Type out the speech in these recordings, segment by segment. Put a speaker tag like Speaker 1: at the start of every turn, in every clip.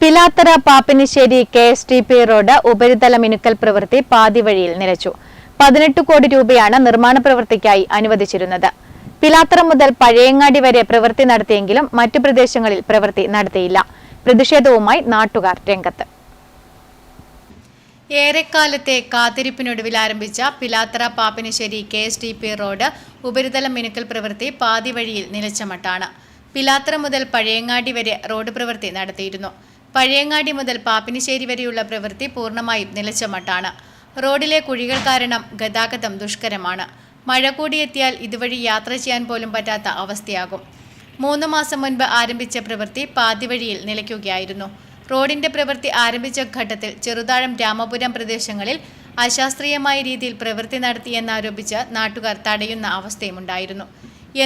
Speaker 1: Pilathara Pappinisseri KSTP road ഉപരിതല മിനുക്കൽ പ്രവൃത്തി പാതിവഴിയിൽ നിലച്ചു. 18 കോടി രൂപയാണ് നിർമ്മാണ പ്രവൃത്തിക്കായി അനുവദിച്ചിരുന്നത്. പിലാത്തറ മുതൽ പഴയങ്ങാടി വരെ പ്രവൃത്തി നടത്തിയെങ്കിലും മറ്റു പ്രദേശങ്ങളിൽ പ്രവൃത്തി നടത്തിയില്ല. പ്രതിഷേധവുമായി നാട്ടുകാർ രംഗത്ത്. ഏറെക്കാലത്തെ കാത്തിരിപ്പിനൊടുവിൽ ആരംഭിച്ച പിലാത്തറ പാപ്പിനിശ്ശേരി KSTP റോഡ് ഉപരിതല മിനുക്കൽ പ്രവൃത്തി പാതിവഴിയിൽ നിലച്ച മട്ടാണ്. പിലാത്തറ മുതൽ പഴയങ്ങാടി വരെ റോഡ് പ്രവൃത്തി നടത്തിയിരുന്നു. പഴയങ്ങാടി മുതൽ പാപ്പിനിശ്ശേരി വരെയുള്ള പ്രവൃത്തി പൂർണ്ണമായും നിലച്ച മട്ടാണ്. റോഡിലെ കുഴികൾ കാരണം ഗതാഗതം ദുഷ്കരമാണ്. മഴ കൂടിയെത്തിയാൽ ഇതുവഴി യാത്ര ചെയ്യാൻ പോലും പറ്റാത്ത അവസ്ഥയാകും. 3 മാസം മുൻപ് ആരംഭിച്ച പ്രവൃത്തി പാതിവഴിയിൽ നിലയ്ക്കുകയായിരുന്നു. റോഡിന്റെ പ്രവൃത്തി ആരംഭിച്ച ഘട്ടത്തിൽ ചെറുതാഴം രാമപുരം പ്രദേശങ്ങളിൽ അശാസ്ത്രീയമായ രീതിയിൽ പ്രവൃത്തി നടത്തിയെന്നാരോപിച്ച് നാട്ടുകാർ തടയുന്ന അവസ്ഥയുമുണ്ടായിരുന്നു.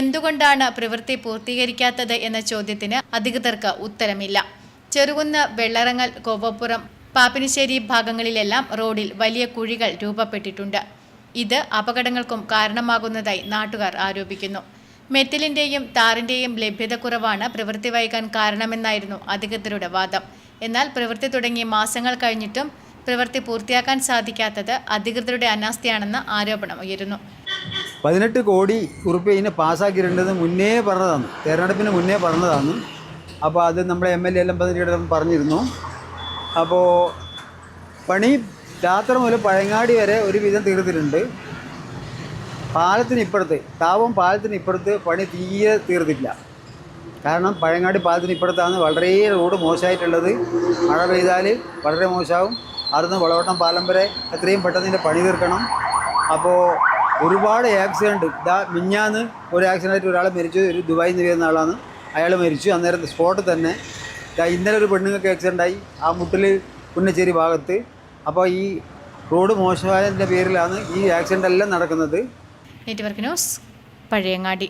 Speaker 1: എന്തുകൊണ്ടാണ് പ്രവൃത്തി പൂർത്തീകരിക്കാത്തത് എന്ന ചോദ്യത്തിന് അധികൃതർക്ക് ഉത്തരമില്ല. ചെറുകുന്ന്, വെള്ളറങ്ങൽ, കോവപ്പുറം, പാപ്പിനിശ്ശേരി ഭാഗങ്ങളിലെല്ലാം റോഡിൽ വലിയ കുഴികൾ രൂപപ്പെട്ടിട്ടുണ്ട്. ഇത് അപകടങ്ങൾക്കും കാരണമാകുന്നതായി നാട്ടുകാർ ആരോപിക്കുന്നു. മെറ്റലിന്റെയും താറിന്റെയും ലഭ്യതക്കുറവാണ് പ്രവൃത്തി വൈകാൻ കാരണമെന്നായിരുന്നു അധികൃതരുടെ വാദം. എന്നാൽ പ്രവൃത്തി തുടങ്ങി മാസങ്ങൾ കഴിഞ്ഞിട്ടും പ്രവൃത്തി പൂർത്തിയാക്കാൻ സാധിക്കാത്തത് അധികൃതരുടെ അനാസ്ഥയാണെന്ന് ആരോപണം ഉയരുന്നു.
Speaker 2: 18 കോടി ഉറുപ്പിക ഇതിനെ പാസ്സാക്കിയിട്ടുണ്ടെന്ന് മുന്നേ പറഞ്ഞതാണ്, തെരഞ്ഞെടുപ്പിന് മുന്നേ പറഞ്ഞതാണ്. അപ്പോൾ അത് നമ്മുടെ MLA എല്ലാം പറഞ്ഞിരുന്നു. അപ്പോൾ പണി രാത്രി മുതൽ പഴയങ്ങാടി വരെ ഒരുവിധം തീർത്തിട്ടുണ്ട്. പാലത്തിനിപ്പുറത്ത് പാലത്തിനിപ്പുറത്ത് പണി തീരെ തീർത്തിട്ടില്ല. കാരണം പഴയങ്ങാടി പാലത്തിനിപ്പുറത്താണ് വളരെ റോഡ് മോശമായിട്ടുള്ളത്. മഴ പെയ്താൽ വളരെ മോശമാവും. അവിടുന്ന് വളവട്ടം പാലം വരെ എത്രയും പെട്ടെന്ന് ഇതിൻ്റെ പണി തീർക്കണം. അപ്പോൾ ഒരുപാട് ആക്സിഡൻറ്റ്, മിഞ്ഞാന്ന് ഒരു ആക്സിഡൻ്റായിട്ട് ഒരാൾ മരിച്ചു. ഒരു ദുബായിൽ നിന്ന് വരുന്ന ആളാണ്, അയാൾ മരിച്ചു അന്നേരം സ്പോട്ടിൽ തന്നെ. ഇന്നലെ ഒരു പെണ്ണുങ്ങൾക്ക് ആക്സിഡൻ്റായി ആ മുട്ടിൽ പുന്നശ്ശേരി ഭാഗത്ത്. അപ്പോൾ ഈ റോഡ് മോശമായതിൻ്റെ പേരിലാണ് ഈ ആക്സിഡൻ്റ് എല്ലാം നടക്കുന്നത്.
Speaker 1: Network news, Pazhayangadi.